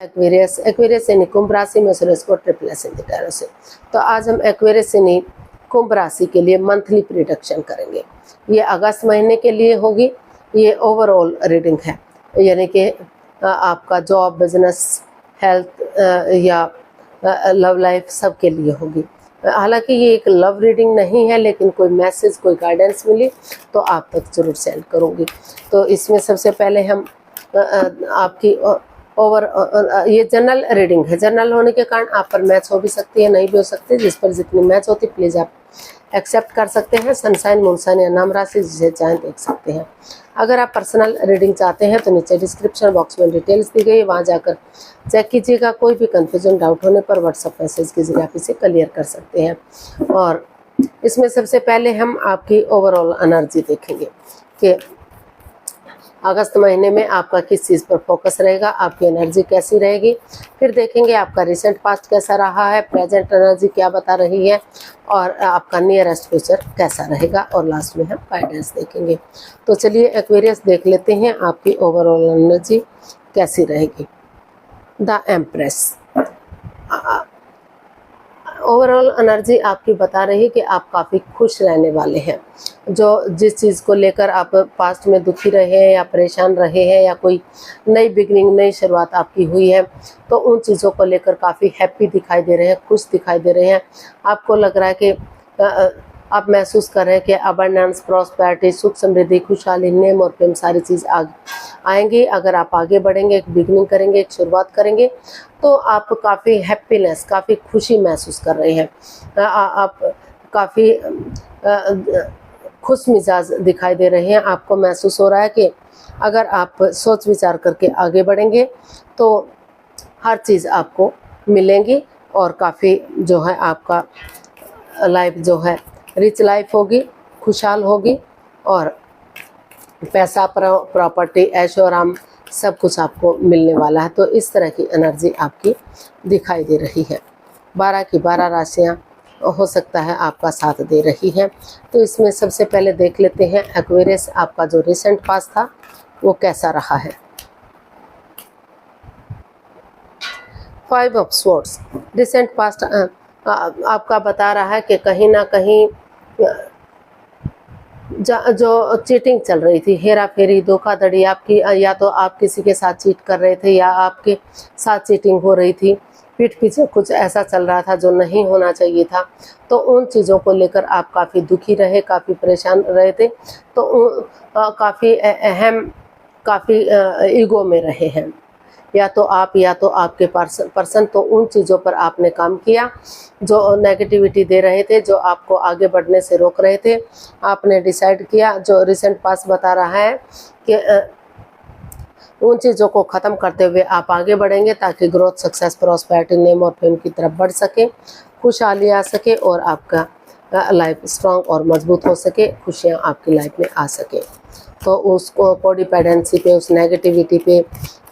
Aquarius Aquarius यानी कुंभ राशि में सूरज को ट्रिपल एसेंडेंट टैरो से। तो आज हम एक्वेरियस यानी कुंभ राशि के लिए मंथली प्रिडिक्शन करेंगे। ये अगस्त महीने के लिए होगी। ये ओवरऑल रीडिंग है, यानी कि आपका जॉब, बिजनेस, हेल्थ या लव लाइफ सब के लिए होगी। हालांकि ये एक लव रीडिंग नहीं है, लेकिन कोई मैसेज, कोई गाइडेंस मिली तो आप तक जरूर सेंड करूँगी। तो इसमें सबसे पहले हम आपकी ये जनरल रीडिंग है। जनरल होने के कारण आप पर मैच हो भी सकती है, नहीं भी हो सकती। जिस पर जितनी मैच होती प्लीज़ आप एक्सेप्ट कर सकते हैं। सनसाइन, मूनसाइन या नाम राशि जिसे चाहें देख सकते हैं। अगर आप पर्सनल रीडिंग चाहते हैं तो नीचे डिस्क्रिप्शन बॉक्स में डिटेल्स दी गई है, वहाँ जाकर चेक कीजिएगा। कोई भी कन्फ्यूजन, डाउट होने पर व्हाट्सएप मैसेज के जरिए आप इसे क्लियर कर सकते हैं। और इसमें सबसे पहले हम आपकी ओवरऑल एनर्जी देखेंगे कि अगस्त महीने में आपका किस चीज़ पर फोकस रहेगा, आपकी एनर्जी कैसी रहेगी। फिर देखेंगे आपका रिसेंट पास्ट कैसा रहा है, प्रेजेंट एनर्जी क्या बता रही है, और आपका नियरेस्ट फ्यूचर कैसा रहेगा। और लास्ट में हम गाइडेंस देखेंगे। तो चलिए एक्वेरियस देख लेते हैं आपकी ओवरऑल एनर्जी कैसी रहेगी। द एम्प्रेस ओवरऑल एनर्जी आपकी बता रही है कि आप काफ़ी खुश रहने वाले हैं। जो जिस चीज़ को लेकर आप पास्ट में दुखी रहे हैं या परेशान रहे हैं, या कोई नई बिगनिंग, नई शुरुआत आपकी हुई है, तो उन चीज़ों को लेकर काफ़ी हैप्पी दिखाई दे रहे हैं, खुश दिखाई दे रहे हैं। आपको लग रहा है कि आप महसूस कर रहे हैं कि अबंडेंस, प्रॉस्पेरिटी, सुख समृद्धि, खुशहाली, नेम और प्रेम सारी चीज़ आएंगी। अगर आप आगे बढ़ेंगे, एक बिगनिंग करेंगे, एक शुरुआत करेंगे, तो आप काफ़ी हैप्पीनेस, काफ़ी खुशी महसूस कर रहे हैं। आप काफ़ी खुश मिजाज दिखाई दे रहे हैं। आपको महसूस हो रहा है कि अगर आप सोच विचार करके आगे बढ़ेंगे तो हर चीज़ आपको मिलेंगी, और काफ़ी जो है आपका लाइफ जो है रिच लाइफ होगी, खुशहाल होगी, और पैसा, प्रॉपर्टी, ऐशो आराम सब कुछ आपको मिलने वाला है। तो इस तरह की एनर्जी आपकी दिखाई दे रही है। 12 की 12 राशियाँ हो सकता है आपका साथ दे रही हैं। तो इसमें सबसे पहले देख लेते हैं एक्वेरियस आपका जो रिसेंट पास्ट था वो कैसा रहा है। 5 ऑफ स्वॉर्ड्स रिसेंट पास्ट आपका बता रहा है कि कहीं ना कहीं जो चीटिंग चल रही थी, हेरा फेरी, धोखाधड़ी आपकी, या तो आप किसी के साथ चीट कर रहे थे या आपके साथ चीटिंग हो रही थी, पीठ पीछे कुछ ऐसा चल रहा था जो नहीं होना चाहिए था। तो उन चीज़ों को लेकर आप काफ़ी दुखी रहे, काफ़ी परेशान रहे थे। तो काफ़ी अहम, काफ़ी ईगो में रहे हैं, या तो आप या तो आपके पर्सन। तो उन चीज़ों पर आपने काम किया जो नेगेटिविटी दे रहे थे, जो आपको आगे बढ़ने से रोक रहे थे। आपने डिसाइड किया, जो रिसेंट पास्ट बता रहा है कि उन चीज़ों को ख़त्म करते हुए आप आगे बढ़ेंगे, ताकि ग्रोथ, सक्सेस, प्रॉस्पेरिटी, नेम और फेम की तरफ बढ़ सके, खुशहाली आ सके, और आपका लाइफ स्ट्रांग और मजबूत हो सके, खुशियाँ आपकी लाइफ में आ सके। तो उसको कोडिपेंडेंसी पे, उस नेगेटिविटी पे,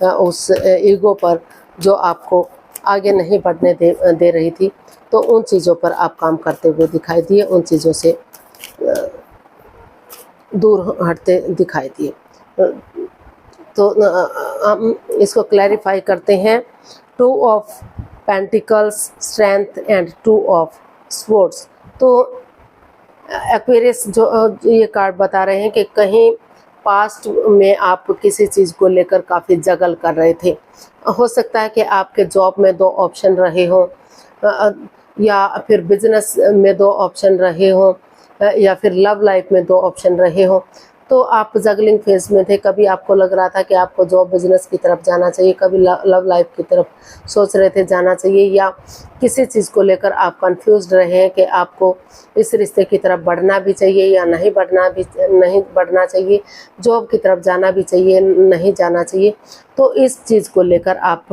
उस ईगो पर जो आपको आगे नहीं बढ़ने दे रही थी, तो उन चीज़ों पर आप काम करते हुए दिखाई दिए, उन चीज़ों से दूर हटते दिखाई दिए। तो हम इसको क्लैरिफाई करते हैं। 2 of pentacles, strength and 2 of swords. तो एक्वेरियस जो ये कार्ड बता रहे हैं कि कहीं पास्ट में आप किसी चीज़ को लेकर काफ़ी जगल कर रहे थे। हो सकता है कि आपके जॉब में 2 ऑप्शन रहे हों, या फिर बिजनेस में 2 ऑप्शन रहे हों, या फिर लव लाइफ में 2 ऑप्शन रहे हों। तो आप जगलिंग फेज में थे। कभी आपको लग रहा था कि आपको जॉब, बिजनेस की तरफ जाना चाहिए, कभी लव लाइफ की तरफ सोच रहे थे जाना चाहिए, या किसी चीज़ को लेकर आप कंफ्यूज्ड रहे हैं कि आपको इस रिश्ते की तरफ बढ़ना भी चाहिए या नहीं बढ़ना चाहिए, जॉब की तरफ जाना भी चाहिए, नहीं जाना चाहिए। तो इस चीज़ को लेकर आप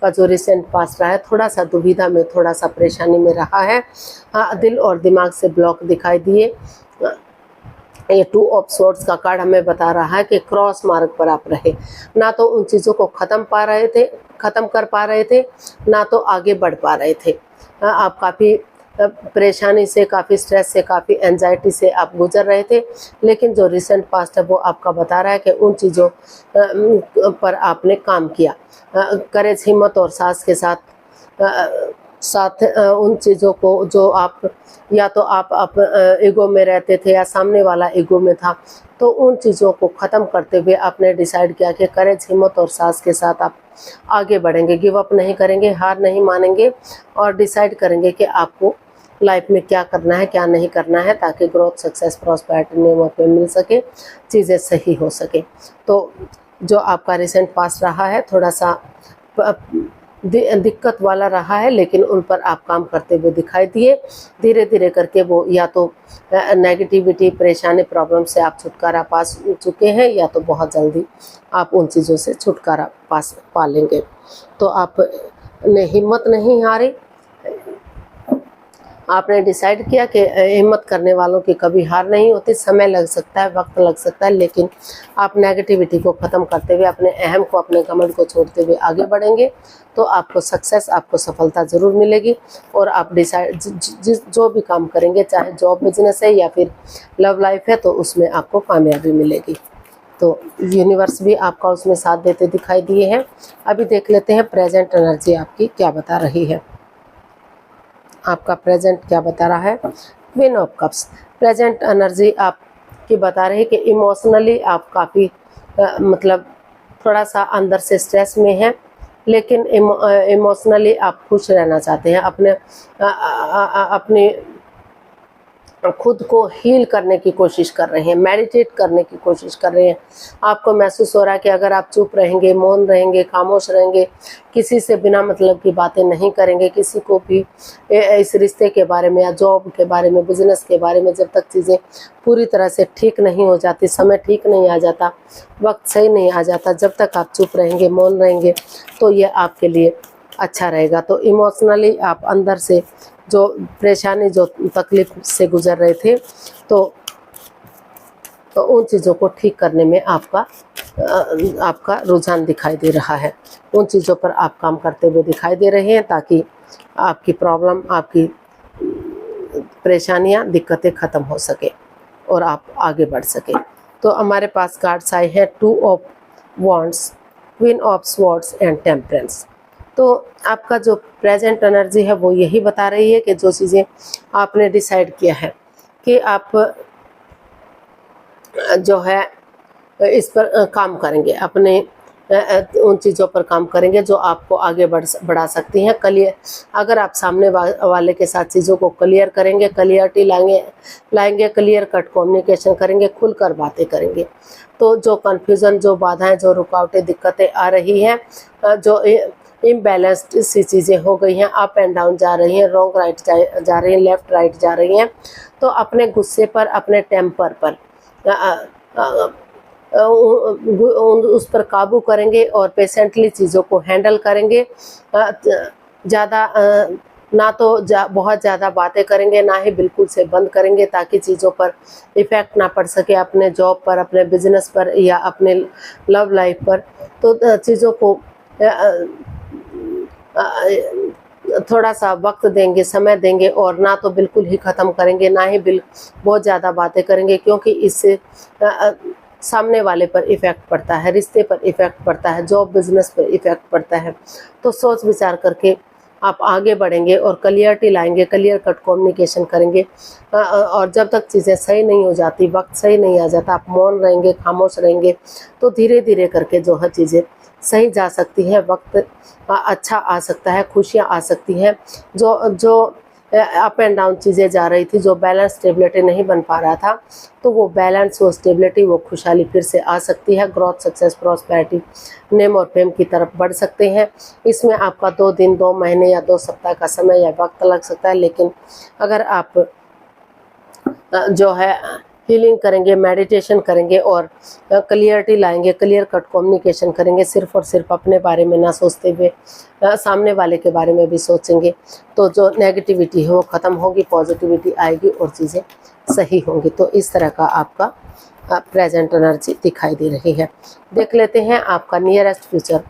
का जो रिसेंट पास्ट रहा है, थोड़ा सा दुविधा में, थोड़ा सा परेशानी में रहा है। हाँ, दिल और दिमाग से ब्लॉक दिखाई दिए। ये 2 ऑफ स्वॉर्ड्स का कार्ड हमें बता रहा है कि क्रॉस मार्ग पर आप रहे, ना तो उन चीज़ों को ख़त्म कर पा रहे थे, ना तो आगे बढ़ पा रहे थे। आप काफ़ी परेशानी से, काफ़ी स्ट्रेस से, काफ़ी एंजाइटी से आप गुजर रहे थे, लेकिन जो रिसेंट पास्ट है वो आपका बता रहा है कि उन चीज़ों पर आपने काम किया। करेज, हिम्मत और साहस के साथ उन चीज़ों को जो आप, या तो आप ईगो में रहते थे या सामने वाला ईगो में था, तो उन चीज़ों को ख़त्म करते हुए आपने डिसाइड किया कि करेज, हिम्मत और साहस के साथ आप आगे बढ़ेंगे, गिव अप नहीं करेंगे, हार नहीं मानेंगे और डिसाइड करेंगे कि आपको लाइफ में क्या करना है, क्या नहीं करना है, ताकि ग्रोथ, सक्सेस, प्रॉस्पेरिटी नेम पे मिल सके, चीज़ें सही हो सके। तो जो आपका रिसेंट पास्ट रहा है थोड़ा सा दिक्कत वाला रहा है, लेकिन उन पर आप काम करते हुए दिखाई दिए। धीरे धीरे करके वो या तो नेगेटिविटी, परेशानी, प्रॉब्लम से आप छुटकारा पा चुके हैं, या तो बहुत जल्दी आप उन चीज़ों से छुटकारा पा लेंगे। तो आपने हिम्मत नहीं हारी, आपने डिसाइड किया कि हिम्मत करने वालों की कभी हार नहीं होती। समय लग सकता है, वक्त लग सकता है, लेकिन आप नेगेटिविटी को ख़त्म करते हुए, अपने अहम को, अपने घमंड को छोड़ते हुए आगे बढ़ेंगे, तो आपको सक्सेस, आपको सफलता ज़रूर मिलेगी। और आप डिसाइड जो भी काम करेंगे, चाहे जॉब, बिजनेस है या फिर लव लाइफ है, तो उसमें आपको कामयाबी मिलेगी। तो यूनिवर्स भी आपका उसमें साथ देते दिखाई दिए हैं। अभी देख लेते हैं प्रेजेंट एनर्जी आपकी क्या बता रही है। आपका प्रेजेंट क्या बता रहा है? Queen of cups. Present energy आपकी बता रही है कि इमोशनली आप काफ़ी मतलब थोड़ा सा अंदर से स्ट्रेस में हैं, लेकिन इमोशनली आप खुश रहना चाहते हैं। अपने खुद को हील करने की कोशिश कर रहे हैं, मेडिटेट करने की कोशिश कर रहे हैं। आपको महसूस हो रहा है कि अगर आप चुप रहेंगे, मौन रहेंगे, खामोश रहेंगे, किसी से बिना मतलब की बातें नहीं करेंगे, किसी को भी इस रिश्ते के बारे में या जॉब के बारे में, बिजनेस के बारे में, जब तक चीज़ें पूरी तरह से ठीक नहीं हो जाती, समय ठीक नहीं आ जाता, वक्त सही नहीं आ जाता, जब तक आप चुप रहेंगे, मौन रहेंगे, तो ये आपके लिए अच्छा रहेगा। तो इमोशनली आप अंदर से जो परेशानी, जो तकलीफ से गुजर रहे थे, तो उन चीज़ों को ठीक करने में आपका रुझान दिखाई दे रहा है। उन चीज़ों पर आप काम करते हुए दिखाई दे रहे हैं, ताकि आपकी प्रॉब्लम, आपकी परेशानियां, दिक्कतें ख़त्म हो सके और आप आगे बढ़ सके। तो हमारे पास कार्ड्स आए हैं 2 of wands, queen of swords and temperance. तो आपका जो प्रेजेंट एनर्जी है वो यही बता रही है कि जो चीज़ें आपने डिसाइड किया है कि आप जो है इस पर काम करेंगे, अपने उन चीज़ों पर काम करेंगे जो आपको आगे बढ़ा सकती हैं। क्लियर, अगर आप सामने वाले के साथ चीज़ों को क्लियर करेंगे, क्लियरिटी लाएंगे, क्लियर कट कम्युनिकेशन करेंगे, खुलकर बातें करेंगे, तो जो कन्फ्यूज़न, जो बाधाएं, जो रुकावटें, दिक्कतें आ रही हैं, जो इम्बैलेंस्ड सी चीज़ें हो गई हैं, अप एंड डाउन जा रही हैं, रॉन्ग राइट जा रही हैं, लेफ़्ट राइट जा रही हैं, तो अपने गुस्से पर, अपने टेम्पर पर उस पर काबू करेंगे और पेशेंटली चीज़ों को हैंडल करेंगे। ज़्यादा ना तो बहुत ज़्यादा बातें करेंगे, ना ही बिल्कुल से बंद करेंगे, ताकि चीज़ों पर इफ़ेक्ट ना पड़ सके, अपने जॉब पर, अपने बिजनेस पर या अपने लव लाइफ पर। तो चीज़ों को थोड़ा सा वक्त देंगे, समय देंगे, और ना तो बिल्कुल ही ख़त्म करेंगे, ना ही बहुत ज़्यादा बातें करेंगे, क्योंकि इससे सामने वाले पर इफ़ेक्ट पड़ता है, रिश्ते पर इफ़ेक्ट पड़ता है, जॉब बिजनेस पर इफ़ेक्ट पड़ता है। तो सोच विचार करके आप आगे बढ़ेंगे और क्लियरिटी लाएंगे, क्लियर कट कम्युनिकेशन करेंगे, और जब तक चीज़ें सही नहीं हो जाती, वक्त सही नहीं आ जाता, आप मौन रहेंगे, खामोश रहेंगे, तो धीरे धीरे करके जो है चीज़ें सही जा सकती है, वक्त अच्छा आ सकता है, खुशियाँ आ सकती हैं। जो अप एंड डाउन चीज़ें जा रही थी, जो बैलेंस, स्टेबिलिटी नहीं बन पा रहा था, तो वो बैलेंस, वो स्टेबिलिटी, वो खुशहाली फिर से आ सकती है। ग्रोथ, सक्सेस, प्रॉस्पेरिटी, नेम और फेम की तरफ बढ़ सकते हैं। इसमें आपका 2 दिन, 2 महीने या 2 सप्ताह का समय या वक्त लग सकता है, लेकिन अगर आप जो है हीलिंग करेंगे, मेडिटेशन करेंगे और क्लियरिटी लाएंगे, क्लियर कट कम्युनिकेशन करेंगे, सिर्फ और सिर्फ अपने बारे में ना सोचते हुए सामने वाले के बारे में भी सोचेंगे, तो जो नेगेटिविटी है वो ख़त्म होगी, पॉजिटिविटी आएगी और चीज़ें सही होंगी। तो इस तरह का आपका प्रेजेंट एनर्जी दिखाई दे रही है। देख लेते हैं आपका नियरेस्ट फ्यूचर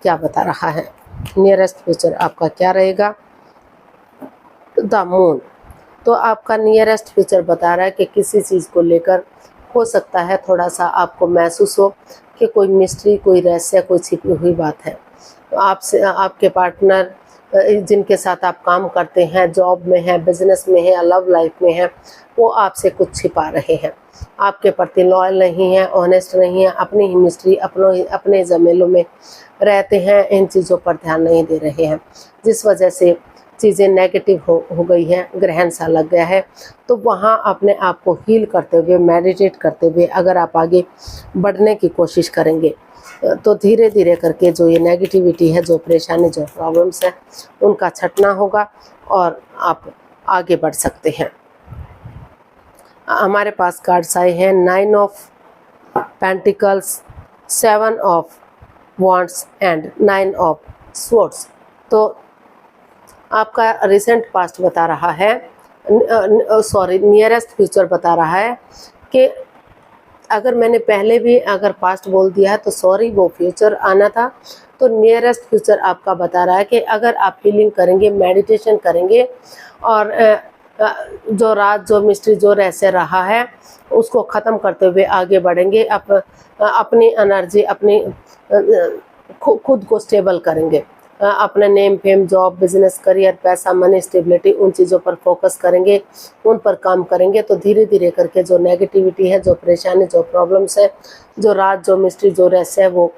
क्या बता रहा है। नियरेस्ट फ्यूचर आपका क्या रहेगा? The moon. तो आपका नियरेस्ट फ्यूचर बता रहा है कि किसी चीज़ को लेकर हो सकता है थोड़ा सा आपको महसूस हो कि कोई मिस्ट्री, कोई रहस्य, कोई छिपी हुई बात है। तो आपसे आपके पार्टनर जिनके साथ आप काम करते हैं, जॉब में है, बिजनेस में है या लव लाइफ में है, वो आपसे कुछ छिपा रहे हैं, आपके प्रति लॉयल नहीं है, ऑनेस्ट नहीं है, अपनी ही मिस्ट्री, अपने जमेलों में रहते हैं, इन चीज़ों पर ध्यान नहीं दे रहे हैं, जिस वजह से चीज़ें नेगेटिव हो गई हैं, ग्रहण सा लग गया है। तो वहाँ अपने आप को हील करते हुए, मेडिटेट करते हुए अगर आप आगे बढ़ने की कोशिश करेंगे तो धीरे धीरे करके जो ये नेगेटिविटी है, जो परेशानी, जो प्रॉब्लम्स है, उनका छटना होगा और आप आगे बढ़ सकते हैं। हमारे पास कार्ड्स आए हैं 9 of pentacles, 7 of wands and 9 of swords. तो आपका रिसेंट पास्ट बता रहा है, नियरेस्ट फ्यूचर बता रहा है कि अगर मैंने पहले भी अगर पास्ट बोल दिया है तो सॉरी, वो फ्यूचर आना था। तो नियरेस्ट फ्यूचर आपका बता रहा है कि अगर आप हीलिंग करेंगे, मेडिटेशन करेंगे और जो राज, जो मिस्ट्री, जो रहस्य रहा है उसको ख़त्म करते हुए आगे बढ़ेंगे, अपनी एनर्जी, अपनी खुद को स्टेबल करेंगे, अपने name, fame, job, business, career, पैसा, मनी, स्टेबिलिटी, उन चीज़ों पर फोकस करेंगे, उन पर काम करेंगे। तो धीरे धीरे करके जो नेगेटिविटी है, जो परेशानी, जो प्रॉब्लम्स है, जो राज, जो मिस्ट्री, जो रहस्य है, वो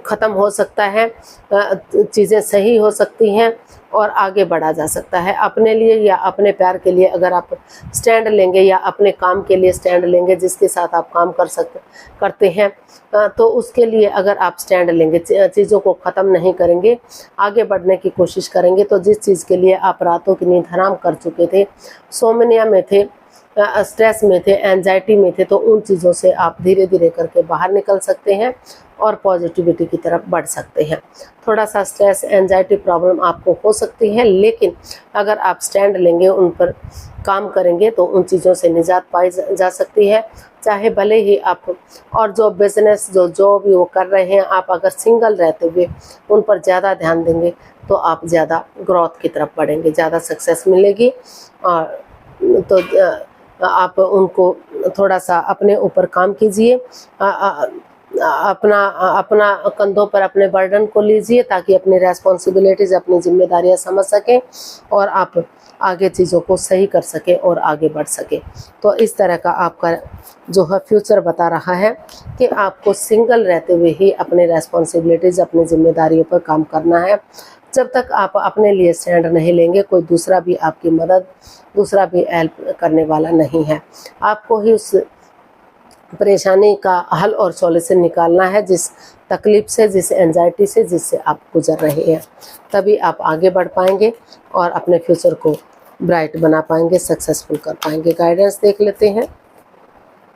ख़त्म हो सकता है, चीज़ें सही हो सकती हैं और आगे बढ़ा जा सकता है। अपने लिए या अपने प्यार के लिए अगर आप स्टैंड लेंगे या अपने काम के लिए स्टैंड लेंगे, जिसके साथ आप काम करते हैं, तो उसके लिए अगर आप स्टैंड लेंगे, चीज़ों को ख़त्म नहीं करेंगे, आगे बढ़ने की कोशिश करेंगे, तो जिस चीज़ के लिए आप रातों की नींद हराम कर चुके थे, सोमनिया में थे, स्ट्रेस में थे, एंजाइटी में थे, तो उन चीज़ों से आप धीरे धीरे करके बाहर निकल सकते हैं और पॉजिटिविटी की तरफ बढ़ सकते हैं। थोड़ा सा स्ट्रेस, एंजाइटी प्रॉब्लम आपको हो सकती है, लेकिन अगर आप स्टैंड लेंगे, उन पर काम करेंगे, तो उन चीज़ों से निजात पाई जा सकती है। चाहे भले ही आप और जो बिज़नेस, जो जॉब वो कर रहे हैं, आप अगर सिंगल रहते हुए उन पर ज़्यादा ध्यान देंगे तो आप ज़्यादा ग्रोथ की तरफ बढ़ेंगे, ज़्यादा सक्सेस मिलेगी। और तो आप उनको थोड़ा सा अपने ऊपर काम कीजिए, अपना कंधों पर अपने बर्डन को लीजिए, ताकि अपनी रेस्पॉन्सिबिलिटीज़, अपनी जिम्मेदारियां समझ सकें और आप आगे चीज़ों को सही कर सकें और आगे बढ़ सकें। तो इस तरह का आपका जो है फ्यूचर बता रहा है कि आपको सिंगल रहते हुए ही अपनी रेस्पॉन्सिबिलिटीज़, अपनी जिम्मेदारियों पर काम करना है। जब तक आप अपने लिए स्टैंड नहीं लेंगे, कोई दूसरा भी आपकी मदद, दूसरा भी हेल्प करने वाला नहीं है। आपको ही उस परेशानी का हल और सॉल्यूशन निकालना है, जिस तकलीफ से, जिस एंजाइटी से, जिससे आप गुजर रहे हैं। तभी आप आगे बढ़ पाएंगे और अपने फ्यूचर को ब्राइट बना पाएंगे, सक्सेसफुल कर पाएंगे। गाइडेंस देख लेते हैं,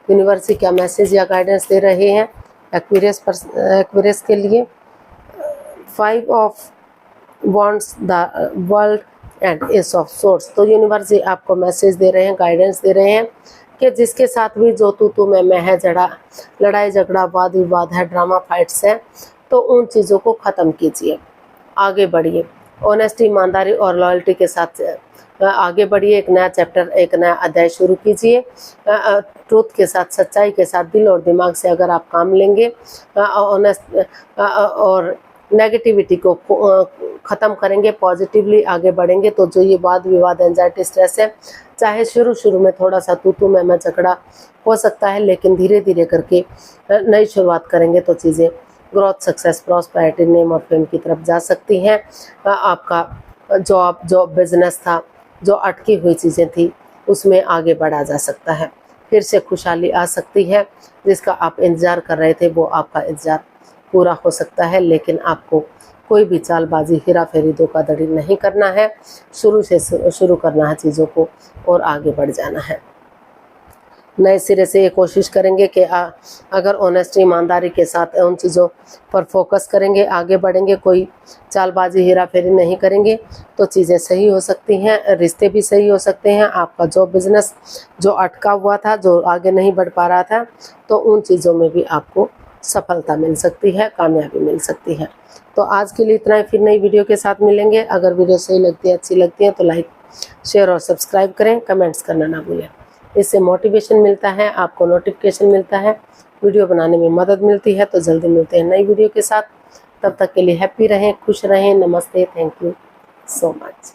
यूनिवर्स क्या मैसेज या गाइडेंस दे रहे हैं एक्वेरियस के लिए। 5 of wands, the world and S of source. तो यूनिवर्स आपको मैसेज दे रहे हैं, गाइडेंस दे रहे हैं कि जिसके साथ भी जो तू मैं है, लड़ाई झगड़ा, वाद विवाद है, ड्रामा फाइट्स है, तो उन चीज़ों को ख़त्म कीजिए, आगे बढ़िए, ऑनेस्टी, ईमानदारी और लॉयल्टी के साथ आगे बढ़िए। एक नया चैप्टर, एक नया अध्याय शुरू कीजिए। ट्रूथ के साथ, सच्चाई के साथ, दिल और दिमाग से अगर आप काम लेंगे, ऑनेस्ट और नेगेटिविटी को ख़त्म करेंगे, पॉजिटिवली आगे बढ़ेंगे, तो जो ये वाद विवाद, एंजाइटी, स्ट्रेस है, चाहे शुरू में थोड़ा सा तू मैं झगड़ा हो सकता है, लेकिन धीरे धीरे करके नई शुरुआत करेंगे तो चीज़ें ग्रोथ, सक्सेस, प्रॉस्पेरिटी, नेम और फेम की तरफ जा सकती हैं। आपका जॉब, जो बिजनेस था, जो अटकी हुई चीज़ें थी, उसमें आगे बढ़ा जा सकता है, फिर से खुशहाली आ सकती है। जिसका आप इंतज़ार कर रहे थे, वो आपका इंतज़ार पूरा हो सकता है। लेकिन आपको कोई भी चालबाजी, हेरा फेरी, धोखाधड़ी नहीं करना है, शुरू से शुरू करना है चीज़ों को और आगे बढ़ जाना है। नए सिरे से ये कोशिश करेंगे कि अगर ऑनेस्टी, ईमानदारी के साथ उन चीज़ों पर फोकस करेंगे, आगे बढ़ेंगे, कोई चालबाजी, हेरा फेरी नहीं करेंगे, तो चीज़ें सही हो सकती हैं, रिश्ते भी सही हो सकते हैं। आपका जो बिज़नेस जो अटका हुआ था, जो आगे नहीं बढ़ पा रहा था, तो उन चीज़ों में भी आपको सफलता मिल सकती है, कामयाबी मिल सकती है। तो आज के लिए इतना ही, फिर नई वीडियो के साथ मिलेंगे। अगर वीडियो सही लगती है, अच्छी लगती है तो लाइक, शेयर और सब्सक्राइब करें, कमेंट्स करना ना भूलें। इससे मोटिवेशन मिलता है, आपको नोटिफिकेशन मिलता है, वीडियो बनाने में मदद मिलती है। तो जल्दी मिलते हैं नई वीडियो के साथ। तब तक के लिए हैप्पी रहें, खुश रहें। नमस्ते, थैंक यू सो मच।